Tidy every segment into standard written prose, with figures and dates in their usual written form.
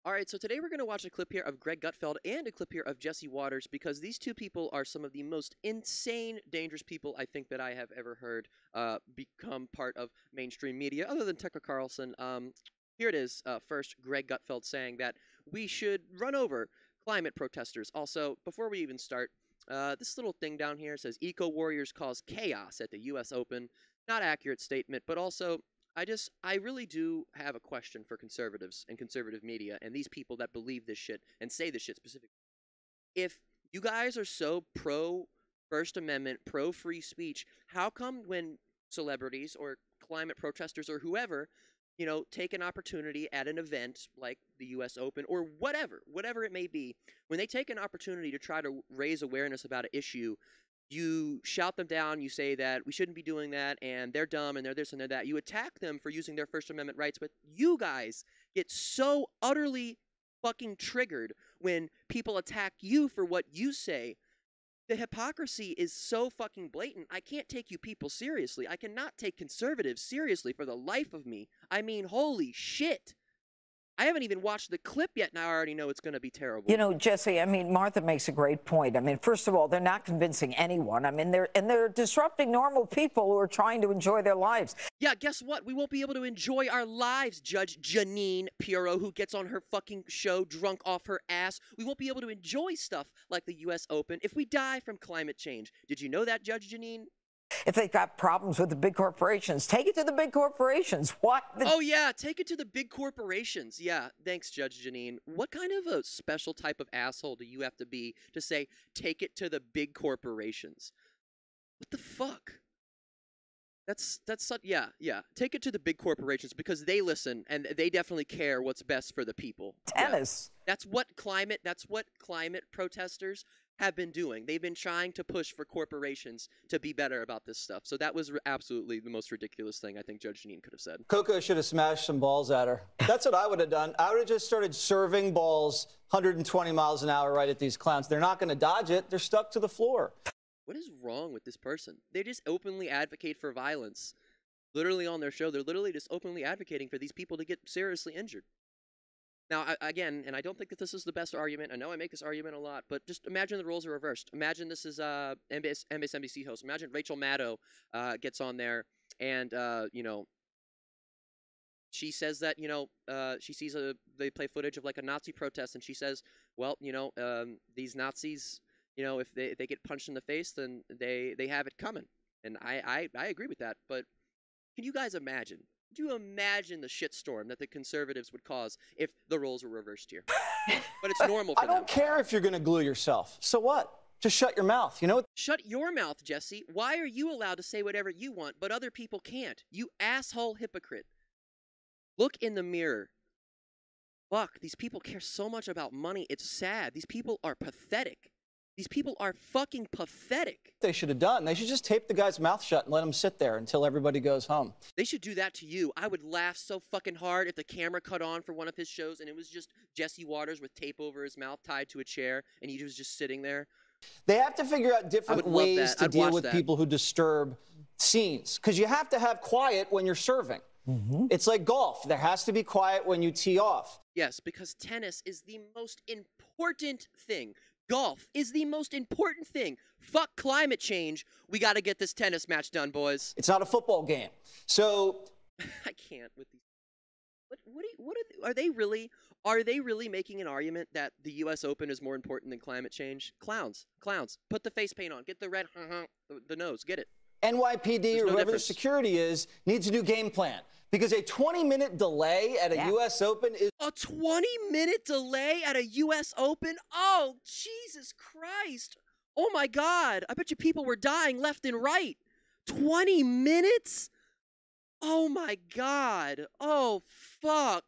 All right, so today we're going to watch a clip here of Greg Gutfeld and a clip here of Jesse Waters because these two people are some of the most insane, dangerous people I think that I have ever heard become part of mainstream media, other than Tucker Carlson. Here it is. First, Greg Gutfeld saying that we should run over climate protesters. Also, before we even start, this little thing down here says Eco Warriors cause chaos at the U.S. Open. Not accurate statement, but also I really do have a question for conservatives and conservative media and these people that believe this shit and say this shit specifically. If you guys are so pro First Amendment, pro free speech, how come when celebrities or climate protesters or whoever, take an opportunity at an event like the US Open or whatever it may be, when they take an opportunity to try to raise awareness about an issue, you shout them down, you say that we shouldn't be doing that, and they're dumb, and they're this and they're that. You attack them for using their First Amendment rights, but you guys get so utterly fucking triggered when people attack you for what you say. The hypocrisy is so fucking blatant. I can't take you people seriously. I cannot take conservatives seriously for the life of me. I mean, holy shit. I haven't even watched the clip yet, and I already know it's going to be terrible. You know, Jesse, I mean, Martha makes a great point. I mean, first of all, they're not convincing anyone. I mean, they're disrupting normal people who are trying to enjoy their lives. Yeah, guess what? We won't be able to enjoy our lives, Judge Janine Pirro, who gets on her fucking show drunk off her ass. We won't be able to enjoy stuff like the U.S. Open if we die from climate change. Did you know that, Judge Janine? If they've got problems with the big corporations, take it to the big corporations. What? Oh, yeah, take it to the big corporations. Yeah, thanks, Judge Janine. What kind of a special type of asshole do you have to be to say, take it to the big corporations? What the fuck? That's such, yeah. Take it to the big corporations because they listen and they definitely care what's best for the people. Tennis. Yeah. That's what climate protesters have been doing. They've been trying to push for corporations to be better about this stuff. So that was absolutely the most ridiculous thing I think Judge Janine could have said. Coco should have smashed some balls at her. That's what I would have done. I would have just started serving balls 120 miles an hour right at these clowns. They're not going to dodge it. They're stuck to the floor. What is wrong with this person? They just openly advocate for violence. Literally on their show, they're literally just openly advocating for these people to get seriously injured. Now, again, and I don't think that this is the best argument. I know I make this argument a lot, but just imagine the roles are reversed. Imagine this is MSNBC host. Imagine Rachel Maddow gets on there and, she says that, she sees they play footage of like a Nazi protest and she says, well, these Nazis, if they get punched in the face, then they have it coming. And I agree with that. But can you guys imagine? Do you imagine the shitstorm that the conservatives would cause if the roles were reversed here? But it's normal for them. I don't care if you're going to glue yourself. So what? Just shut your mouth. You know what? Shut your mouth, Jesse. Why are you allowed to say whatever you want, but other people can't? You asshole hypocrite. Look in the mirror. Fuck, these people care so much about money. It's sad. These people are pathetic. These people are fucking pathetic. They should have done. They should just tape the guy's mouth shut and let him sit there until everybody goes home. They should do that to you. I would laugh so fucking hard if the camera cut on for one of his shows and it was just Jesse Waters with tape over his mouth tied to a chair and he was just sitting there. They have to figure out different ways to deal with people who disturb scenes because you have to have quiet when you're serving. Mm-hmm. It's like golf. There has to be quiet when you tee off. Yes, because tennis is the most important thing. Golf is the most important thing. Fuck climate change. We got to get this tennis match done, boys. It's not a football game. So I can't with these. Are they really making an argument that the US Open is more important than climate change? Clowns. Put the face paint on. Get the red the nose. Get it. NYPD or whoever the security is needs a new game plan because a 20-minute delay at a U.S. Open is... A 20-minute delay at a U.S. Open? Oh, Jesus Christ. Oh, my God. I bet you people were dying left and right. 20 minutes? Oh, my God. Oh, fuck.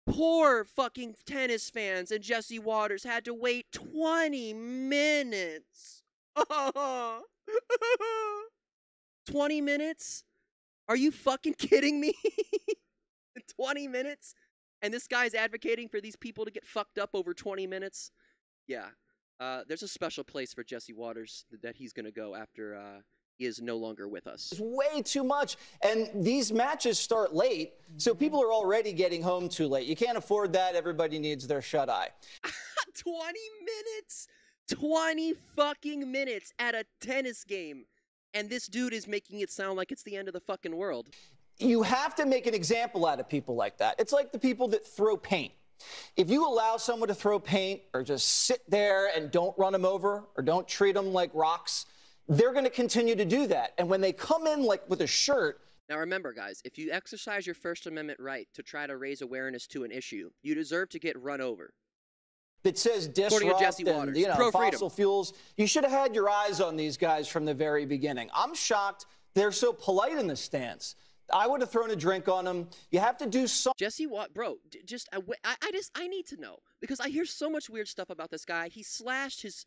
Poor fucking tennis fans and Jesse Waters had to wait 20 minutes. Oh. 20 minutes? Are you fucking kidding me? 20 minutes? And this guy's advocating for these people to get fucked up over 20 minutes? Yeah. There's a special place for Jesse Waters that he's going to go after he is no longer with us. It's way too much. And these matches start late, so people are already getting home too late. You can't afford that. Everybody needs their shut-eye. 20 minutes! 20 fucking minutes at a tennis game. And this dude is making it sound like it's the end of the fucking world. You have to make an example out of people like that. It's like the people that throw paint. If you allow someone to throw paint or just sit there and don't run them over or don't treat them like rocks, they're going to continue to do that. And when they come in like with a shirt. Now remember, guys, if you exercise your First Amendment right to try to raise awareness to an issue, you deserve to get run over. That says disrupt and, you know, fossil fuels. You should have had your eyes on these guys from the very beginning. I'm shocked they're so polite in the stands. I would have thrown a drink on them. You have to do something. Jesse Watt, bro, I need to know, because I hear so much weird stuff about this guy. He slashed his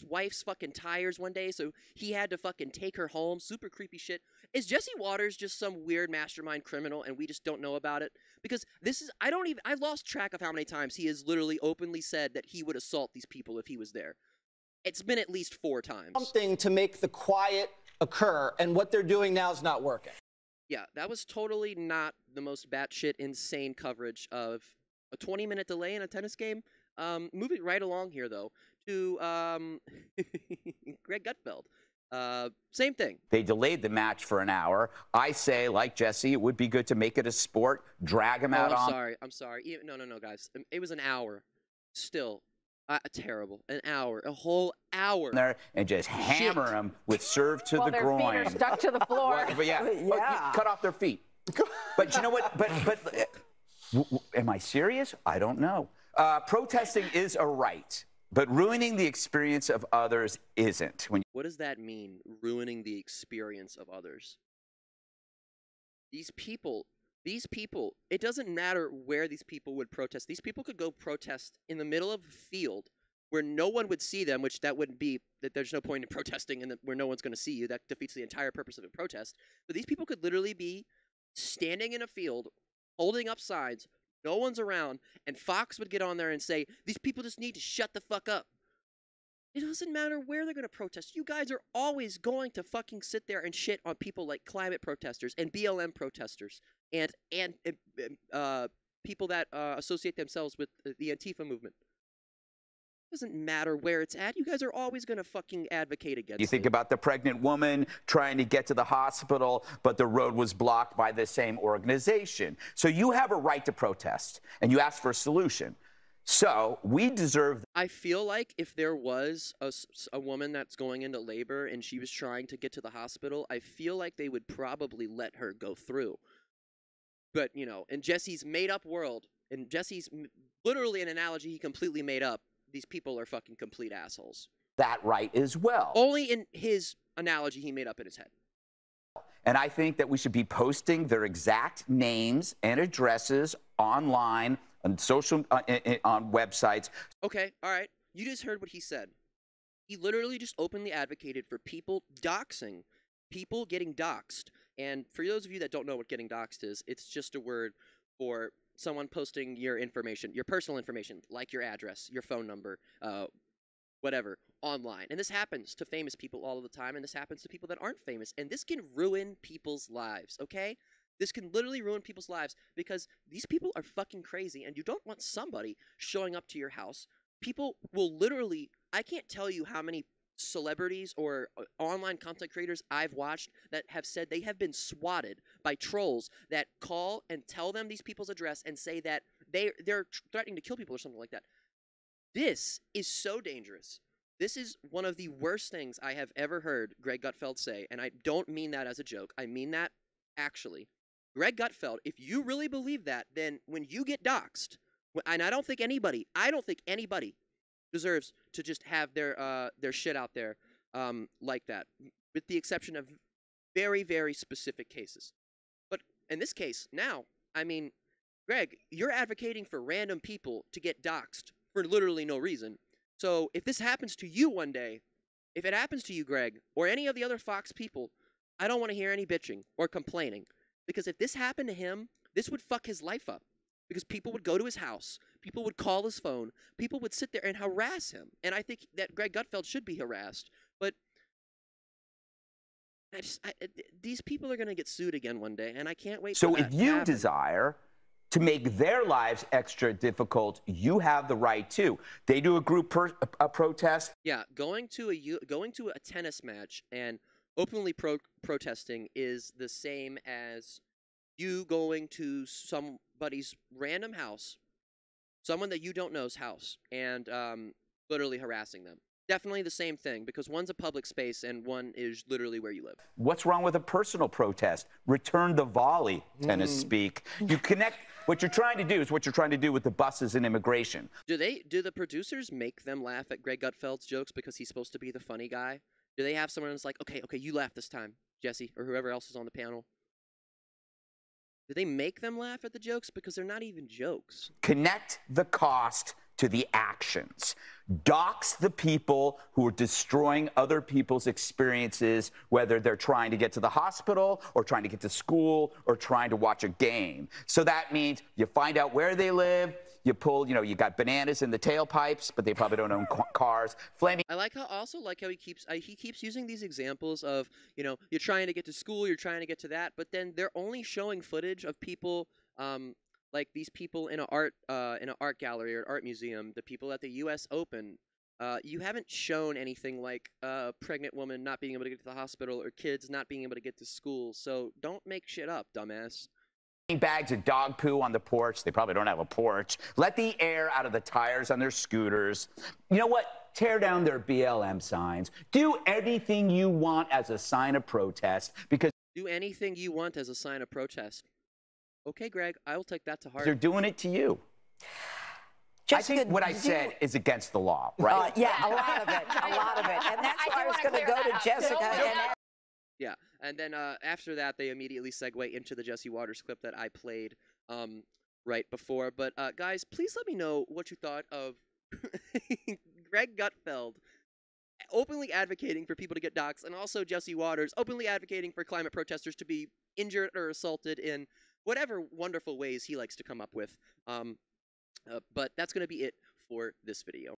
wife's fucking tires one day, so he had to fucking take her home. Super creepy shit. Is Jesse Waters just some weird mastermind criminal and we just don't know about it? Because this is, I lost track of how many times he has literally openly said that he would assault these people if he was there. It's been at least 4 times. Something to make the quiet occur, and what they're doing now is not working. Yeah, that was totally not the most batshit insane coverage of a 20-minute delay in a tennis game. Moving right along here, though, to Greg Gutfeld. Same thing. They delayed the match for an hour. I say, like Jesse, it would be good to make it a sport, drag him out on. I'm sorry. No, guys. It was an hour. Still. Terrible. An hour. A whole hour. There and just hammer them with serve to the groin. Their feet are stuck to the floor. But yeah. Cut off their feet. But you know what? But am I serious? I don't know. Protesting is a right, but ruining the experience of others isn't. What does that mean, ruining the experience of others? These people, it doesn't matter where these people would protest. These people could go protest in the middle of a field where no one would see them, which that wouldn't be, that there's no point in protesting and where no one's going to see you. That defeats the entire purpose of a protest. But these people could literally be standing in a field, holding up signs, no one's around, and Fox would get on there and say, these people just need to shut the fuck up. It doesn't matter where they're going to protest. You guys are always going to fucking sit there and shit on people like climate protesters and BLM protesters and people that associate themselves with the Antifa movement. It doesn't matter where it's at. You guys are always going to fucking advocate against it. You think about the pregnant woman trying to get to the hospital, but the road was blocked by the same organization. So you have a right to protest, and you ask for a solution. So we deserve. I feel like if there was a woman that's going into labor and she was trying to get to the hospital, I feel like they would probably let her go through. But, you know, in Jesse's made-up world, in Jesse's literally an analogy he completely made up, these people are fucking complete assholes. That right as well. Only in his analogy he made up in his head. And I think that we should be posting their exact names and addresses online, on social, on websites. Okay, all right. You just heard what he said. He literally just openly advocated for people doxing, people getting doxed. And for those of you that don't know what getting doxed is, it's just a word for someone posting your information, your personal information, like your address, your phone number, whatever, online. And this happens to famous people all of the time, and this happens to people that aren't famous. And this can ruin people's lives, okay? This can literally ruin people's lives because these people are fucking crazy, and you don't want somebody showing up to your house. People will literally, I can't tell you how many celebrities or online content creators I've watched that have said they have been swatted by trolls that call and tell them these people's address and say that they're threatening to kill people or something like that. This is so dangerous. This is one of the worst things I have ever heard Greg Gutfeld say, and I don't mean that as a joke. I mean that actually. Greg Gutfeld, if you really believe that, then when you get doxxed, and I don't think anybody deserves to just have their shit out there like that, with the exception of very, very specific cases. But in this case, now, I mean, Greg, you're advocating for random people to get doxxed for literally no reason. So if this happens to you one day, if it happens to you, Greg, or any of the other Fox people, I don't want to hear any bitching or complaining. Because if this happened to him, this would fuck his life up. Because people would go to his house, people would call his phone, people would sit there and harass him. And I think that Greg Gutfeld should be harassed. But These people are going to get sued again one day, and I can't wait So for that if to you happen. desire to make their lives extra difficult, you have the right to. They do a group protest. Yeah, going to a tennis match and openly protesting is the same as you going to somebody's random house, someone that you don't know's house, and literally harassing them. Definitely the same thing, because one's a public space and one is literally where you live. What's wrong with a personal protest? Return the volley, tennis speak. You connect. What you're trying to do is what you're trying to do with the buses and immigration. Do the producers make them laugh at Greg Gutfeld's jokes because he's supposed to be the funny guy? Do they have someone that's like, okay, you laugh this time, Jesse, or whoever else is on the panel? Do they make them laugh at the jokes? Because they're not even jokes. Connect the cost to the actions. Dox the people who are destroying other people's experiences, whether they're trying to get to the hospital or trying to get to school or trying to watch a game. So that means you find out where they live, you pull, you got bananas in the tailpipes, but they probably don't own cars. Flaming. I like how he keeps using these examples of, you're trying to get to school, you're trying to get to that, but then they're only showing footage of people, like these people in an art gallery or art museum, the people at the U.S. Open. You haven't shown anything like a pregnant woman not being able to get to the hospital or kids not being able to get to school. So don't make shit up, dumbass. Bags of dog poo on the porch. They probably don't have a porch. Let the air out of the tires on their scooters. You know what? Tear down their BLM signs. Do anything you want as a sign of protest, because do anything you want as a sign of protest. Okay, Greg, I will take that to heart. they're doing it to you. Jessica, I think what I said is against the law, right? Yeah, a lot of it, and that's why I was going to go to Jessica. Yeah, and then after that, they immediately segue into the Jesse Waters clip that I played right before. But guys, please let me know what you thought of Greg Gutfeld openly advocating for people to get doxxed, and also Jesse Waters openly advocating for climate protesters to be injured or assaulted in whatever wonderful ways he likes to come up with. But that's going to be it for this video.